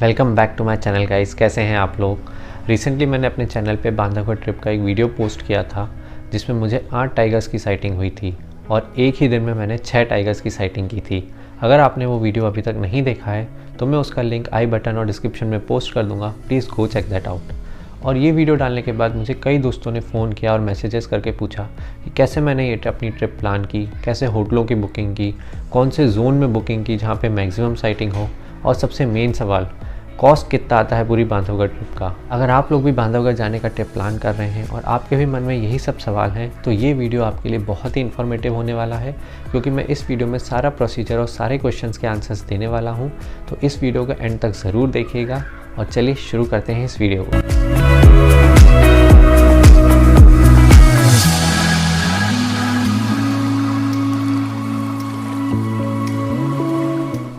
Welcome back to my channel guys. कैसे हैं आप लोग। रिसेंटली मैंने अपने चैनल पे बांधवगढ़ ट्रिप का एक वीडियो पोस्ट किया था जिसमें मुझे 8 टाइगर्स की साइटिंग हुई थी और एक ही दिन में मैंने 6 टाइगर्स की साइटिंग की थी। अगर आपने वो वीडियो अभी तक नहीं देखा है तो मैं उसका लिंक आई बटन और डिस्क्रिप्शन में पोस्ट कर दूँगा, please go check that out. और ये वीडियो डालने के बाद मुझे कई दोस्तों ने फ़ोन किया और मैसेजेस करके पूछा कि कैसे मैंने ये अपनी ट्रिप प्लान की, कैसे होटलों की बुकिंग की, कौन से जोन में बुकिंग की जहाँ पे मैक्सिमम साइटिंग हो, और सबसे मेन सवाल कॉस्ट कितना आता है पूरी बांधवगढ़ ट्रिप का। अगर आप लोग भी बांधवगढ़ जाने का ट्रिप प्लान कर रहे हैं और आपके भी मन में यही सब सवाल हैं तो ये वीडियो आपके लिए बहुत ही इन्फॉर्मेटिव होने वाला है, क्योंकि मैं इस वीडियो में सारा प्रोसीजर और सारे क्वेश्चंस के आंसर्स देने वाला हूँ। तो इस वीडियो का एंड तक ज़रूर देखिएगा और चलिए शुरू करते हैं इस वीडियो को।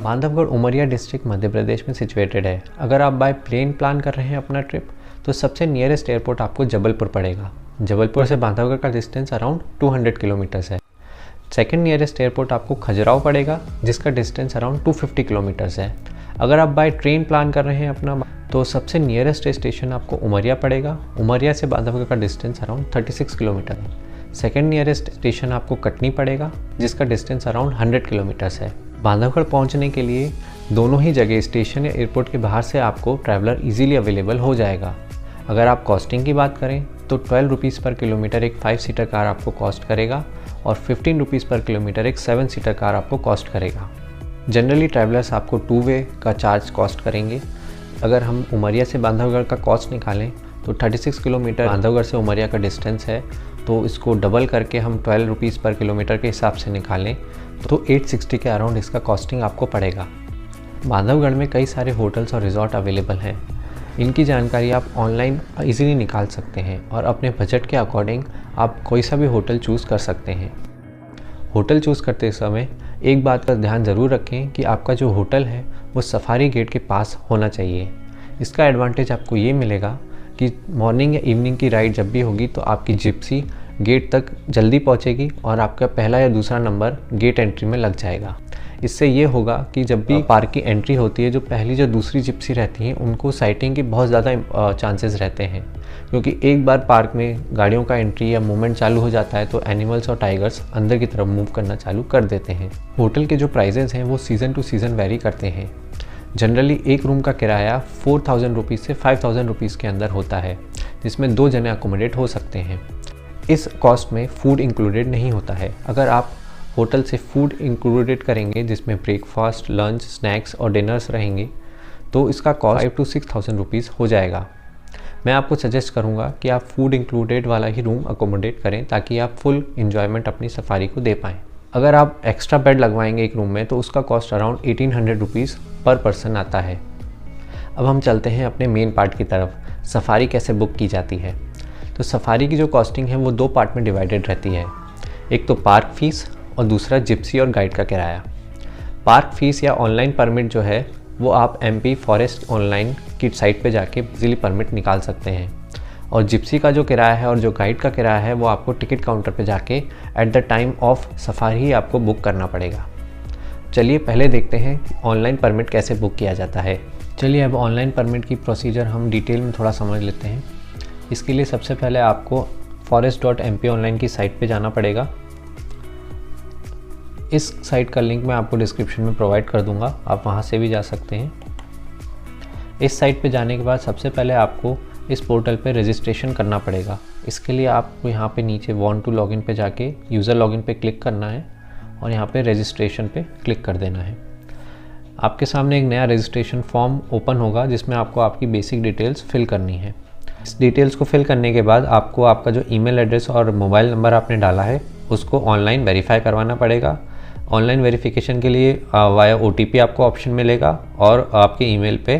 बांधवगढ़ उमरिया डिस्ट्रिक्ट मध्य प्रदेश में सिचुएटेड है। अगर आप बाय प्लेन प्लान कर रहे हैं अपना ट्रिप तो सबसे नियरेस्ट एयरपोर्ट आपको जबलपुर पड़ेगा। जबलपुर से बांधवगढ़ का डिस्टेंस अराउंड 200 किलोमीटर्स है। सेकंड नियरेस्ट एयरपोर्ट आपको खजुराहो पड़ेगा जिसका डिस्टेंस अराउंड 250 किलोमीटर्स है। अगर आप बाय ट्रेन प्लान कर रहे हैं अपना तो सबसे नियरेस्ट स्टेशन आपको उमरिया पड़ेगा। उमरिया से बांधवगढ़ का डिस्टेंस अराउंड 36 किलोमीटर है। सेकेंड नियरेस्ट स्टेशन आपको कटनी पड़ेगा जिसका डिस्टेंस अराउंड 100 किलोमीटर्स है। बांधवगढ़ पहुंचने के लिए दोनों ही जगह स्टेशन या एयरपोर्ट के बाहर से आपको ट्रैवलर इजीली अवेलेबल हो जाएगा। अगर आप कॉस्टिंग की बात करें तो 12 रुपीज़ पर किलोमीटर एक 5 सीटर कार आपको कॉस्ट करेगा और 15 रुपीज़ पर किलोमीटर एक 7 सीटर कार आपको कॉस्ट करेगा। जनरली ट्रैवलर्स आपको 2 वे का चार्ज कॉस्ट करेंगे। अगर हम उमरिया से बांधवगढ़ का कॉस्ट निकालें तो 36 किलोमीटर बांधवगढ़ से उमरिया का डिस्टेंस है, तो इसको डबल करके हम 12 रुपीज़ पर किलोमीटर के हिसाब से निकालें तो 860 के अराउंड इसका कॉस्टिंग आपको पड़ेगा। बांधवगढ़ में कई सारे होटल्स और रिजॉर्ट अवेलेबल हैं। इनकी जानकारी आप ऑनलाइन इजीली निकाल सकते हैं और अपने बजट के अकॉर्डिंग आप कोई सा भी होटल चूज़ कर सकते हैं। होटल चूज़ करते समय एक बात का ध्यान ज़रूर रखें कि आपका जो होटल है वो सफारी गेट के पास होना चाहिए। इसका एडवांटेज आपको ये मिलेगा कि मॉर्निंग या इवनिंग की राइड जब भी होगी तो आपकी जिप्सी गेट तक जल्दी पहुंचेगी और आपका पहला या दूसरा नंबर गेट एंट्री में लग जाएगा। इससे ये होगा कि जब भी पार्क की एंट्री होती है, जो पहली जो दूसरी जिप्सी रहती हैं उनको साइटिंग के बहुत ज़्यादा चांसेस रहते हैं, क्योंकि एक बार पार्क में गाड़ियों का एंट्री या मूवमेंट चालू हो जाता है तो एनिमल्स और टाइगर्स अंदर की तरफ मूव करना चालू कर देते हैं। होटल के जो प्राइजेज़ हैं वो सीज़न टू सीज़न वेरी करते हैं। जनरली एक रूम का किराया 4000 रुपीज़ से 5000 रुपीज़ के अंदर होता है, जिसमें 2 जने अकोमोडेट हो सकते हैं। इस कॉस्ट में फूड इंक्लूडेड नहीं होता है। अगर आप होटल से फूड इंक्लूडेड करेंगे जिसमें ब्रेकफास्ट, लंच, स्नैक्स और डिनर्स रहेंगे तो इसका कॉस्ट 5 to 6000 रुपीज़ हो जाएगा। मैं आपको सजेस्ट करूंगा कि आप फूड इंक्लूडेड वाला ही रूम अकोमोडेट करें ताकि आप फुल इंजॉयमेंट अपनी सफारी को दे पाएँ। अगर आप एक्स्ट्रा बेड लगवाएंगे एक रूम में तो उसका कॉस्ट अराउंड 1800 रुपीज़ पर पर्सन आता है। अब हम चलते हैं अपने मेन पार्ट की तरफ, सफारी कैसे बुक की जाती है। तो सफारी की जो कॉस्टिंग है वो 2 पार्ट में डिवाइडेड रहती है। एक तो पार्क फीस और दूसरा जिप्सी और गाइड का किराया। पार्क फीस या ऑनलाइन परमिट जो है वो आप MP फॉरेस्ट ऑनलाइन की साइट पे जाके इजीली परमिट निकाल सकते हैं, और जिप्सी का जो किराया है और जो गाइड का किराया है वो आपको टिकट काउंटर पे जाके at the time of safari ही आपको बुक करना पड़ेगा। चलिए पहले देखते हैं ऑनलाइन परमिट कैसे बुक किया जाता है। चलिए अब ऑनलाइन परमिट की प्रोसीजर हम डिटेल में थोड़ा समझ लेते हैं। इसके लिए सबसे पहले आपको forest.mp ऑनलाइन की साइट पे जाना पड़ेगा। इस साइट का लिंक मैं आपको डिस्क्रिप्शन में प्रोवाइड कर दूंगा, आप वहां से भी जा सकते हैं। इस साइट पे जाने के बाद सबसे पहले आपको इस पोर्टल पे रजिस्ट्रेशन करना पड़ेगा। इसके लिए आपको यहाँ पे नीचे वांट टू लॉगिन पे जाके यूज़र लॉगिन पे क्लिक करना है और यहाँ पे रजिस्ट्रेशन पे क्लिक कर देना है। आपके सामने एक नया रजिस्ट्रेशन फॉर्म ओपन होगा जिसमें आपको आपकी बेसिक डिटेल्स फिल करनी है। इस डिटेल्स को फिल करने के बाद आपको आपका जो ईमेल एड्रेस और मोबाइल नंबर आपने डाला है उसको ऑनलाइन वेरीफाई करवाना पड़ेगा। ऑनलाइन वेरिफिकेशन के लिए वाया OTP आपको ऑप्शन मिलेगा और आपके ईमेल पे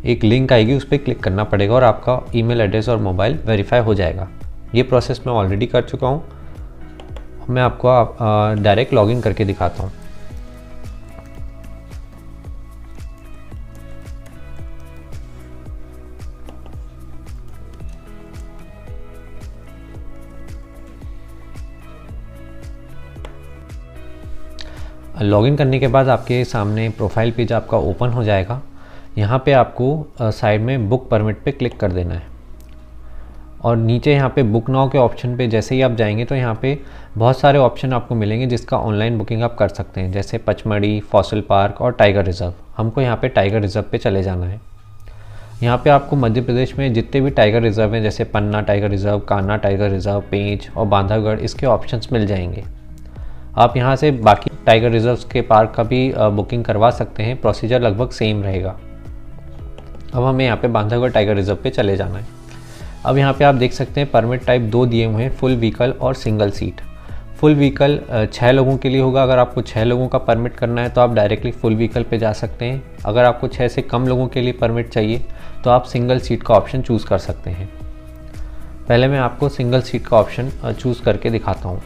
एक लिंक आएगी, उस पर क्लिक करना पड़ेगा और आपका ईमेल एड्रेस और मोबाइल वेरीफाई हो जाएगा। ये प्रोसेस मैं ऑलरेडी कर चुका हूँ। मैं आपको डायरेक्ट लॉगिन करके दिखाता हूँ। लॉगिन करने के बाद आपके सामने प्रोफाइल पेज आपका ओपन हो जाएगा। यहाँ पे आपको साइड में बुक परमिट पे क्लिक कर देना है और नीचे यहाँ पे बुक नाउ के ऑप्शन पे जैसे ही आप जाएंगे तो यहाँ पे बहुत सारे ऑप्शन आपको मिलेंगे जिसका ऑनलाइन बुकिंग आप कर सकते हैं, जैसे पचमढ़ी, फॉसिल पार्क और टाइगर रिज़र्व। हमको यहाँ पे टाइगर रिज़र्व पे चले जाना है। यहाँ पे आपको मध्य प्रदेश में जितने भी टाइगर रिज़र्व हैं, जैसे Panna tiger reserve, Kanha tiger reserve, Pench और बांधवगढ़, इसके ऑप्शंस मिल जाएंगे। आप यहाँ से बाकी टाइगर रिज़र्व्स के पार्क का भी बुकिंग करवा सकते हैं। प्रोसीजर लगभग सेम रहेगा। अब हमें यहाँ पे बांधवगढ़ टाइगर रिज़र्व पे चले जाना है। अब यहाँ पे आप देख सकते हैं परमिट टाइप 2 दिए हुए हैं, फुल व्हीकल और सिंगल सीट। फुल व्हीकल 6 लोगों के लिए होगा। अगर आपको 6 लोगों का परमिट करना है तो आप डायरेक्टली फुल व्हीकल पे जा सकते हैं। अगर आपको 6 से कम लोगों के लिए परमिट चाहिए तो आप सिंगल सीट का ऑप्शन चूज़ कर सकते हैं। पहले मैं आपको सिंगल सीट का ऑप्शन चूज़ करके दिखाता हूँ।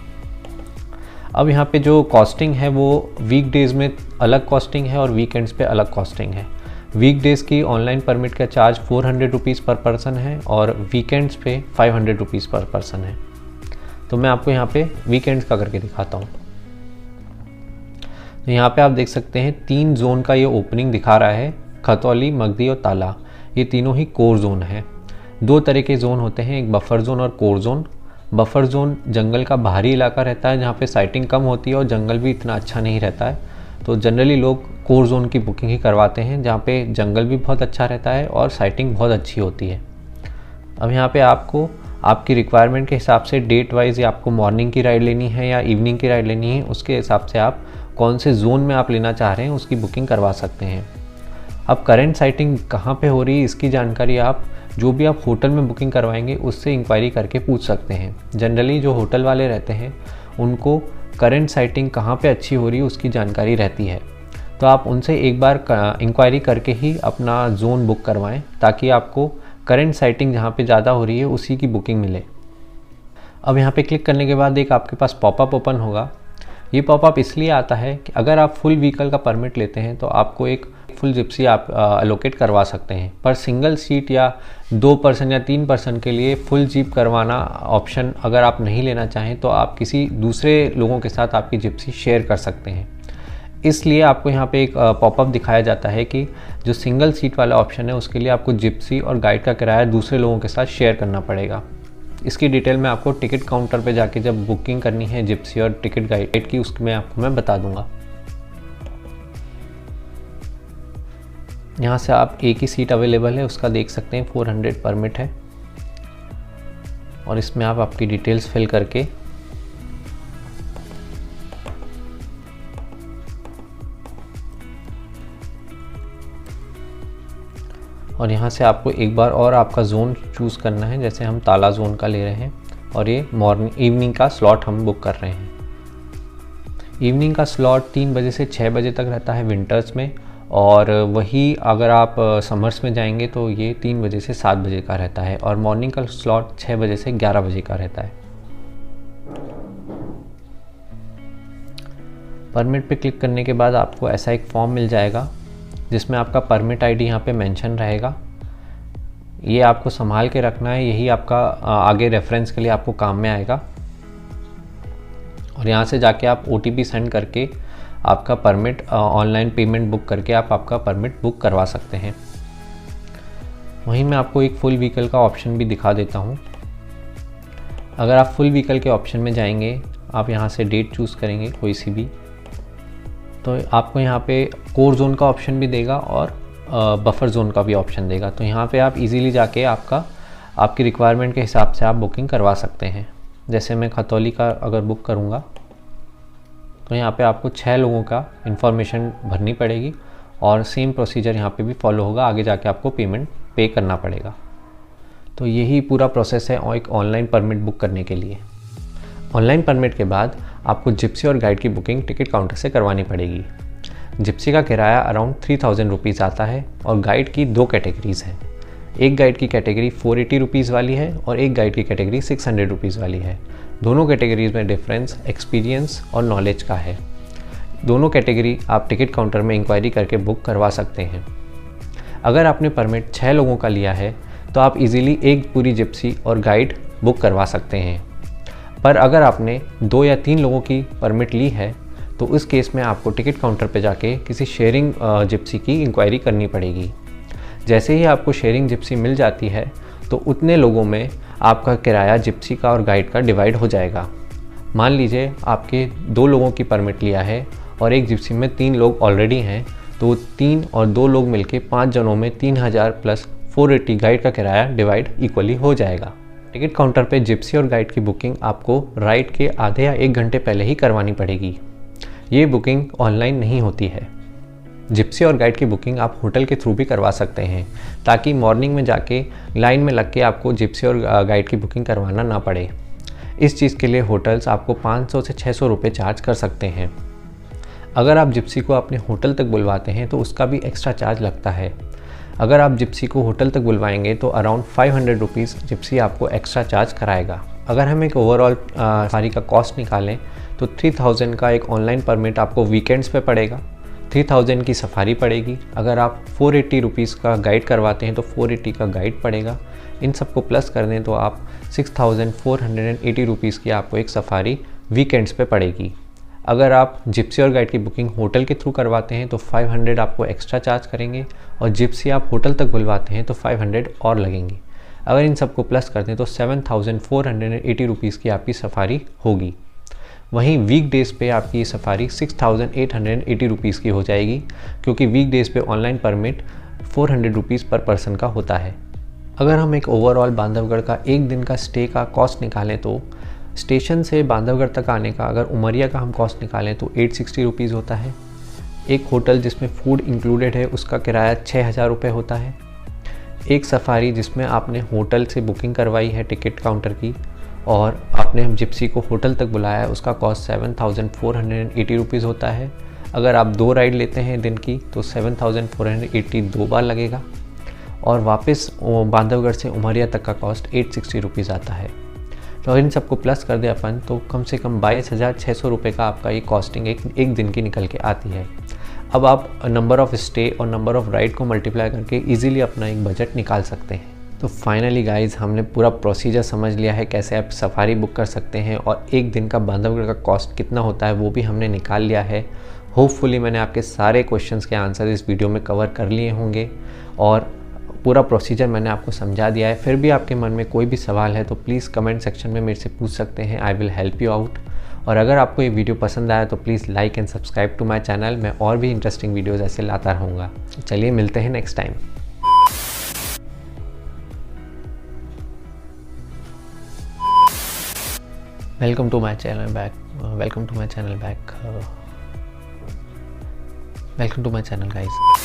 अब यहाँ पे जो कॉस्टिंग है वो वीकडेज़ में अलग कॉस्टिंग है और वीकेंड्स पे अलग कॉस्टिंग है। वीकडेज़ की ऑनलाइन परमिट का चार्ज 400 रुपीज़ पर पर्सन है और वीकेंड्स पे 500 रुपीज़ पर पर्सन है। तो मैं आपको यहाँ पे वीकेंड्स का करके दिखाता हूँ। तो यहाँ पे आप देख सकते हैं 3 जोन का ये ओपनिंग दिखा रहा है, खतौली, मगधी और ताला। ये तीनों ही कोर जोन है। 2 तरह के जोन होते हैं, एक बफर जोन और कोर जोन। बफर जोन जंगल का बाहरी इलाका रहता है जहाँ पे साइटिंग कम होती है और जंगल भी इतना अच्छा नहीं रहता है। तो जनरली लोग कोर जोन की बुकिंग ही करवाते हैं जहाँ पे जंगल भी बहुत अच्छा रहता है और साइटिंग बहुत अच्छी होती है। अब यहाँ पे आपको आपकी रिक्वायरमेंट के हिसाब से डेट वाइज या आपको मॉर्निंग की राइड लेनी है या इवनिंग की राइड लेनी है, उसके हिसाब से आप कौन से जोन में आप लेना चाह रहे हैं उसकी बुकिंग करवा सकते हैं। अब करेंट साइटिंग कहाँ पे हो रही है इसकी जानकारी आप जो भी आप होटल में बुकिंग करवाएंगे उससे इंक्वायरी करके पूछ सकते हैं। जनरली जो होटल वाले रहते हैं उनको करेंट साइटिंग कहाँ पे अच्छी हो रही है उसकी जानकारी रहती है। तो आप उनसे एक बार इंक्वायरी करके ही अपना जोन बुक करवाएं ताकि आपको करेंट साइटिंग जहाँ पे ज़्यादा हो रही है उसी की बुकिंग मिले। अब यहाँ पे क्लिक करने के बाद एक आपके पास पॉपअप ओपन होगा। ये पॉपअप इसलिए आता है कि अगर आप फुल व्हीकल का परमिट लेते हैं तो आपको एक फुल जिप्सी आप अलोकेट करवा सकते हैं, पर सिंगल सीट या 2 पर्सन या 3 पर्सन के लिए फुल जीप करवाना ऑप्शन अगर आप नहीं लेना चाहें तो आप किसी दूसरे लोगों के साथ आपकी जिप्सी शेयर कर सकते हैं। इसलिए आपको यहाँ पे एक पॉपअप दिखाया जाता है कि जो सिंगल सीट वाला ऑप्शन है उसके लिए आपको जिप्सी और गाइड का किराया दूसरे लोगों के साथ शेयर करना पड़ेगा। इसकी डिटेल में आपको टिकट काउंटर पे जाके जब बुकिंग करनी है जिप्सी और टिकट गाइड की उसमें आपको मैं बता दूंगा। यहाँ से आप एक ही सीट अवेलेबल है उसका देख सकते हैं, 400 परमिट है और इसमें आप आपकी डिटेल्स फिल करके और यहाँ से आपको एक बार और आपका जोन चूज़ करना है। जैसे हम ताला जोन का ले रहे हैं और ये इवनिंग का स्लॉट हम बुक कर रहे हैं। इवनिंग का स्लॉट 3 बजे से 6 बजे तक रहता है विंटर्स में, और वही अगर आप समर्स में जाएंगे तो ये 3 बजे से 7 बजे का रहता है, और मॉर्निंग का स्लॉट 6 बजे से 11 बजे का रहता है। परमिट पे क्लिक करने के बाद आपको ऐसा एक फॉर्म मिल जाएगा जिसमें आपका परमिट आईडी यहाँ पे मेंशन रहेगा। ये आपको संभाल के रखना है, यही आपका आगे रेफरेंस के लिए आपको काम में आएगा। और यहाँ से जाके आप OTP सेंड करके आपका परमिट ऑनलाइन पेमेंट बुक करके आप आपका परमिट बुक करवा सकते हैं। वहीं मैं आपको एक फुल व्हीकल का ऑप्शन भी दिखा देता हूँ। अगर आप फुल व्हीकल के ऑप्शन में जाएंगे, आप यहाँ से डेट चूज़ करेंगे कोई सी भी, तो आपको यहाँ पे कोर जोन का ऑप्शन भी देगा और बफर जोन का भी ऑप्शन देगा। तो यहाँ पे आप इजीली जाके आपकी रिक्वायरमेंट के हिसाब से आप बुकिंग करवा सकते हैं। जैसे मैं खतौली का अगर बुक करूँगा तो यहाँ पे आपको 6 लोगों का इन्फॉर्मेशन भरनी पड़ेगी और सेम प्रोसीजर यहाँ पे भी फॉलो होगा। आगे जाके आपको पेमेंट पे करना पड़ेगा। तो यही पूरा प्रोसेस है एक ऑनलाइन परमिट बुक करने के लिए। ऑनलाइन परमिट के बाद आपको जिप्सी और गाइड की बुकिंग टिकट काउंटर से करवानी पड़ेगी। जिप्सी का किराया अराउंड 3000 रुपीज़ आता है और गाइड की 2 कैटेगरीज़ हैं। एक गाइड की कैटेगरी 480 रुपीज़ वाली है और एक गाइड की कैटेगरी 600 रुपीज़ वाली है। दोनों कैटेगरीज़ में डिफरेंस एक्सपीरियंस और नॉलेज का है। दोनों कैटेगरी आप टिकट काउंटर में इंक्वायरी करके बुक करवा सकते हैं। अगर आपने परमिट 6 लोगों का लिया है तो आप इजीली एक पूरी जिप्सी और गाइड बुक करवा सकते हैं। पर अगर आपने 2 या 3 लोगों की परमिट ली है तो उस केस में आपको टिकट काउंटर पे जाके किसी शेयरिंग जिप्सी की इंक्वायरी करनी पड़ेगी। जैसे ही आपको शेयरिंग जिप्सी मिल जाती है तो उतने लोगों में आपका किराया जिप्सी का और गाइड का डिवाइड हो जाएगा। मान लीजिए आपके 2 लोगों की परमिट लिया है और एक जिप्सी में 3 लोग ऑलरेडी हैं, तो 3 और 2 लोग मिलके 5 जनों में 3000 प्लस 480 गाइड का किराया डिवाइड इक्वली हो जाएगा। टिकट काउंटर पे जिप्सी और गाइड की बुकिंग आपको राइड के आधे या 1 घंटे पहले ही करवानी पड़ेगी। ये बुकिंग ऑनलाइन नहीं होती है। जिप्सी और गाइड की बुकिंग आप होटल के थ्रू भी करवा सकते हैं, ताकि मॉर्निंग में जाके लाइन में लग के आपको जिप्सी और गाइड की बुकिंग करवाना ना पड़े। इस चीज़ के लिए होटल्स आपको 500 से 600 रुपये चार्ज कर सकते हैं। अगर आप जिप्सी को अपने होटल तक बुलवाते हैं तो उसका भी एक्स्ट्रा चार्ज लगता है। अगर आप जिप्सी को होटल तक बुलवाएंगे तो अराउंड 500 रुपीज़ जिप्सी आपको एक्स्ट्रा चार्ज कराएगा। अगर हम एक ओवरऑल सफारी का कॉस्ट निकालें तो 3000 का एक ऑनलाइन परमिट आपको वीकेंड्स पे पड़ेगा, 3000 की सफारी पड़ेगी। अगर आप 480 रुपीज़ का गाइड करवाते हैं तो 480 का गाइड पड़ेगा। इन सबको प्लस कर दें तो आप 6480 रुपीज़ की आपको एक सफारी वीकेंड्स पे पड़ेगी। अगर आप जिप्सी और गाइड की बुकिंग होटल के थ्रू करवाते हैं तो 500 आपको एक्स्ट्रा चार्ज करेंगे, और जिप्सी आप होटल तक बुलवाते हैं तो 500 और लगेंगे। अगर इन सबको प्लस कर दें तो 7480 रुपीज़ की आपकी सफारी होगी। वहीं वीक डेज़ पे आपकी ये सफारी 6880 रुपीज़ की हो जाएगी, क्योंकि वीक डेज़ पे ऑनलाइन परमिट 400 रुपीज़ पर पर्सन का होता है। अगर हम एक ओवरऑल बांधवगढ़ का एक दिन का स्टे का कॉस्ट निकालें तो स्टेशन से बांधवगढ़ तक आने का अगर उमरिया का हम कॉस्ट निकालें तो 860 रुपीज़ होता है। एक होटल जिसमें फूड इंक्लूडेड है उसका किराया 6000 रुपये होता है। एक सफारी जिसमें आपने होटल से बुकिंग करवाई है टिकट काउंटर की और आपने जिप्सी को होटल तक बुलाया है, उसका कॉस्ट 7480 रुपीज़ होता है। अगर आप 2 राइड लेते हैं दिन की तो 7480 2 बार लगेगा, और वापस बांधवगढ़ से उमरिया तक का कॉस्ट 860 रुपीज़ आता है। तो इन सबको प्लस कर दे अपन तो कम से कम 22,600 रुपये का आपका ये कॉस्टिंग एक दिन की निकल के आती है। अब आप नंबर ऑफ़ स्टे और नंबर ऑफ़ राइड को मल्टीप्लाई करके इजीली अपना एक बजट निकाल सकते हैं। तो फाइनली गाइज़, हमने पूरा प्रोसीजर समझ लिया है कैसे आप सफारी बुक कर सकते हैं, और एक दिन का बांधवगढ़ का कॉस्ट कितना होता है वो भी हमने निकाल लिया है। होपफुली मैंने आपके सारे क्वेश्चंस के आंसर इस वीडियो में कवर कर लिए होंगे और पूरा प्रोसीजर मैंने आपको समझा दिया है। फिर भी आपके मन में कोई भी सवाल है तो प्लीज़ कमेंट सेक्शन में मेरे से पूछ सकते हैं। I will help you out. और अगर आपको ये वीडियो पसंद आया तो please like and subscribe to my channel. मैं और भी इंटरेस्टिंग वीडियोज़ ऐसे लाता रहूँगा। चलिए मिलते हैं next time. Welcome to my channel back. Welcome to my channel guys.